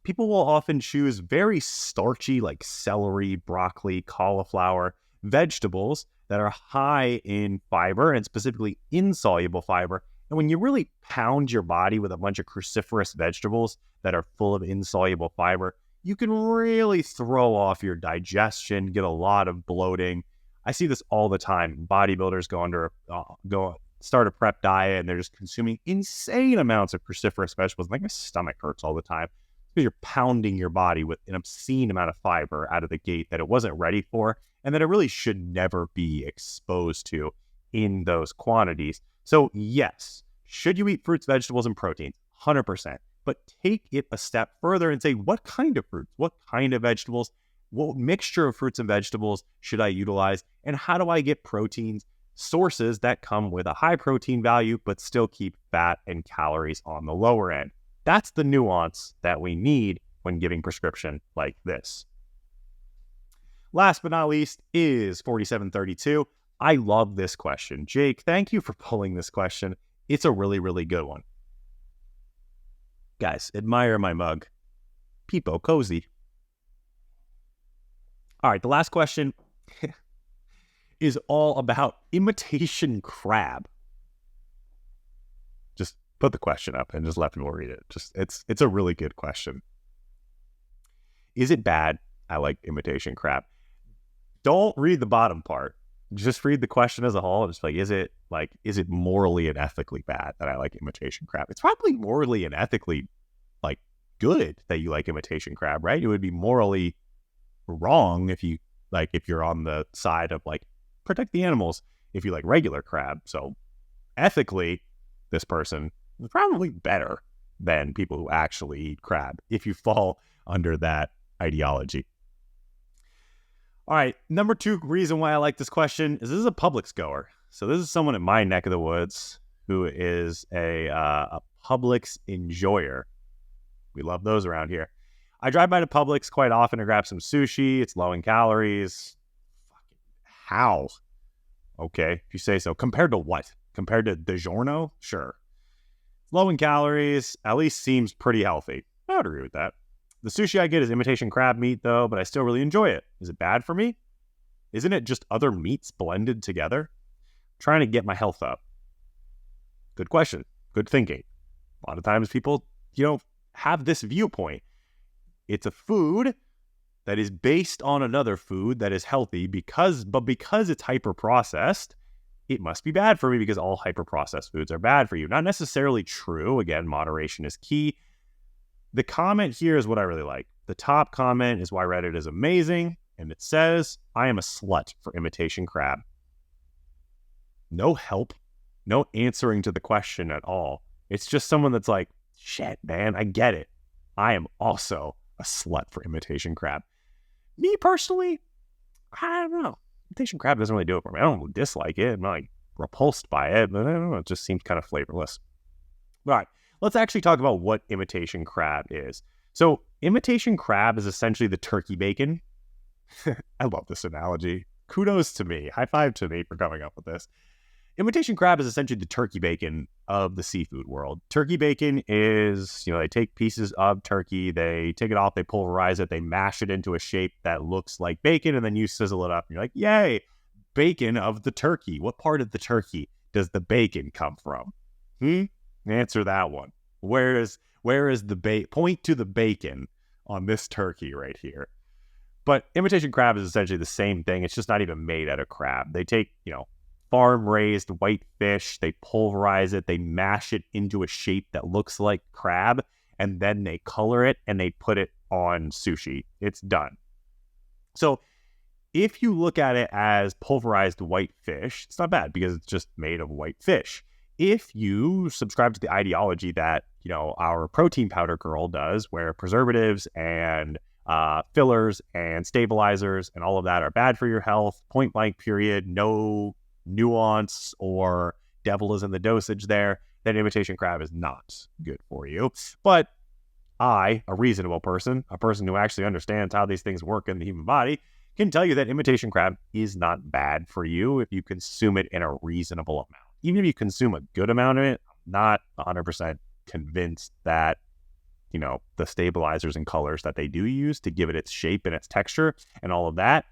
people will often choose very starchy like celery, broccoli, cauliflower, vegetables that are high in fiber and specifically insoluble fiber. And when you really pound your body with a bunch of cruciferous vegetables that are full of insoluble fiber, you can really throw off your digestion, get a lot of bloating. I see this all the time. Bodybuilders start a prep diet and they're just consuming insane amounts of cruciferous vegetables. Like my stomach hurts all the time because you're pounding your body with an obscene amount of fiber out of the gate that it wasn't ready for and that it really should never be exposed to in those quantities. So yes, should you eat fruits, vegetables, and proteins? 100%. But take it a step further and say, what kind of fruits, what kind of vegetables, what mixture of fruits and vegetables should I utilize? And how do I get proteins sources that come with a high protein value, but still keep fat and calories on the lower end? That's the nuance that we need when giving prescription like this. Last but not least is 4732. I love this question. Jake, thank you for pulling this question. It's a really, really good one. Guys, admire my mug. Peepo cozy. All right, the last question is all about imitation crab. Just put the question up and just let people read it. It's a really good question. Is it bad? I like imitation crab. Don't read the bottom part. Just read the question as a whole. Just is it morally and ethically bad that I like imitation crab? It's probably morally and ethically good that you like imitation crab, right? It would be morally wrong if you're on the side of protect the animals if you like regular crab. So ethically, this person is probably better than people who actually eat crab if you fall under that ideology. All right, number 2 reason why I like this question is this is a Publix goer. So this is someone in my neck of the woods who is a Publix enjoyer. We love those around here. I drive by the Publix quite often to grab some sushi. It's low in calories. How? Okay, if you say so. Compared to what? Compared to DiGiorno? Sure. It's low in calories, at least seems pretty healthy. I would agree with that. The sushi I get is imitation crab meat, though, but I still really enjoy it. Is it bad for me? Isn't it just other meats blended together? I'm trying to get my health up. Good question. Good thinking. A lot of times people, have this viewpoint. It's a food that is based on another food that is healthy because it's hyper-processed, it must be bad for me because all hyper-processed foods are bad for you. Not necessarily true. Again, moderation is key. The comment here is what I really like. The top comment is why Reddit is amazing, and it says, I am a slut for imitation crab. No help, no answering to the question at all. It's just someone that's like, shit, man, I get it. I am also a slut for imitation crab. Me personally, I don't know. Imitation crab doesn't really do it for me. I don't dislike it. I'm not like repulsed by it, but I don't know. It just seems kind of flavorless. All right, let's actually talk about what imitation crab is. So imitation crab is essentially the turkey bacon. I love this analogy. Kudos to me. High five to me for coming up with this. Imitation crab is essentially the turkey bacon of the seafood world. Turkey bacon is, they take pieces of turkey, they take it off, they pulverize it, they mash it into a shape that looks like bacon, and then you sizzle it up, and you're like, yay, bacon of the turkey. What part of the turkey does the bacon come from? Answer that one. Where is the point to the bacon on this turkey right here? But imitation crab is essentially the same thing. It's just not even made out of crab. They take, farm-raised white fish, they pulverize it, they mash it into a shape that looks like crab, and then they color it and they put it on sushi. It's done. So if you look at it as pulverized white fish, it's not bad because it's just made of white fish. If you subscribe to the ideology that, our protein powder girl does, where preservatives and fillers and stabilizers and all of that are bad for your health, point blank period, no nuance or devil is in the dosage there, then imitation crab is not good for you. But I, a reasonable person, a person who actually understands how these things work in the human body, can tell you that imitation crab is not bad for you if you consume it in a reasonable amount. Even if you consume a good amount of it, I'm not 100% convinced that, the stabilizers and colors that they do use to give it its shape and its texture and all of that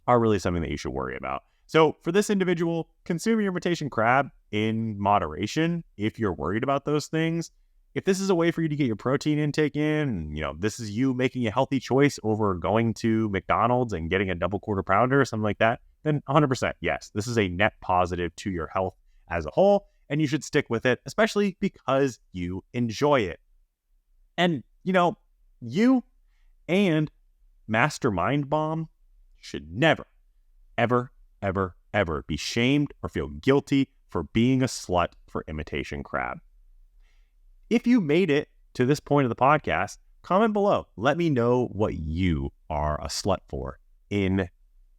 are really something that you should worry about. So for this individual, consume your imitation crab in moderation if you're worried about those things. If this is a way for you to get your protein intake in, this is you making a healthy choice over going to McDonald's and getting a double quarter pounder or something like that, then 100% yes, this is a net positive to your health as a whole, and you should stick with it, especially because you enjoy it. And, you and Mastermind Bomb should never, ever, ever, ever be shamed or feel guilty for being a slut for imitation crab. If you made it to this point of the podcast, comment below. Let me know what you are a slut for in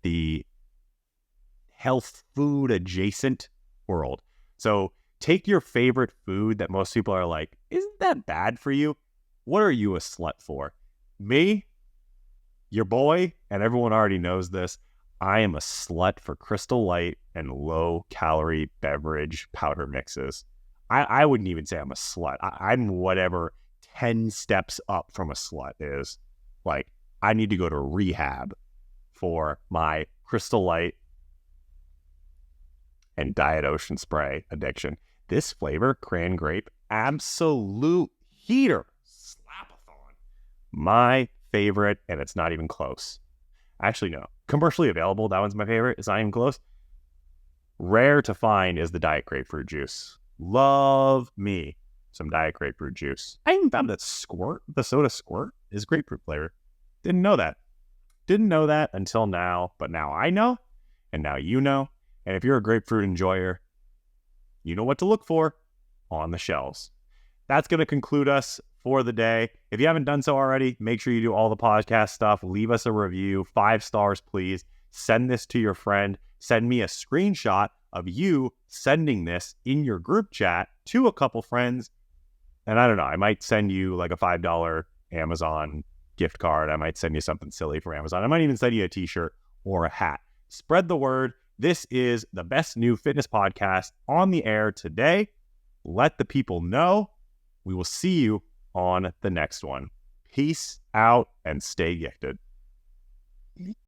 the health food adjacent world. So take your favorite food that most people are like, isn't that bad for you? What are you a slut for? Me, your boy, and everyone already knows this, I am a slut for Crystal Light and low-calorie beverage powder mixes. I wouldn't even say I'm a slut. I'm whatever 10 steps up from a slut is. Like, I need to go to rehab for my Crystal Light and Diet Ocean Spray addiction. This flavor, cran grape, absolute heater. Slap-a-thon. My favorite, and it's not even close. Actually, no. Commercially available, that one's my favorite. It's not even close. Rare to find is the Diet Grapefruit Juice. Love me some Diet Grapefruit Juice. I even found that Squirt, the soda Squirt, is grapefruit flavor. Didn't know that. Didn't know that until now, but now I know, and now you know. And if you're a grapefruit enjoyer, you know what to look for on the shelves. That's going to conclude us for the day. If you haven't done so already, make sure you do all the podcast stuff. Leave us a review, 5 stars, please. Send this to your friend. Send me a screenshot of you sending this in your group chat to a couple friends. And I don't know, I might send you like a $5 Amazon gift card. I might send you something silly from Amazon. I might even send you a t-shirt or a hat. Spread the word. This is the best new fitness podcast on the air today. Let the people know. We will see you on the next one. Peace out and stay gifted.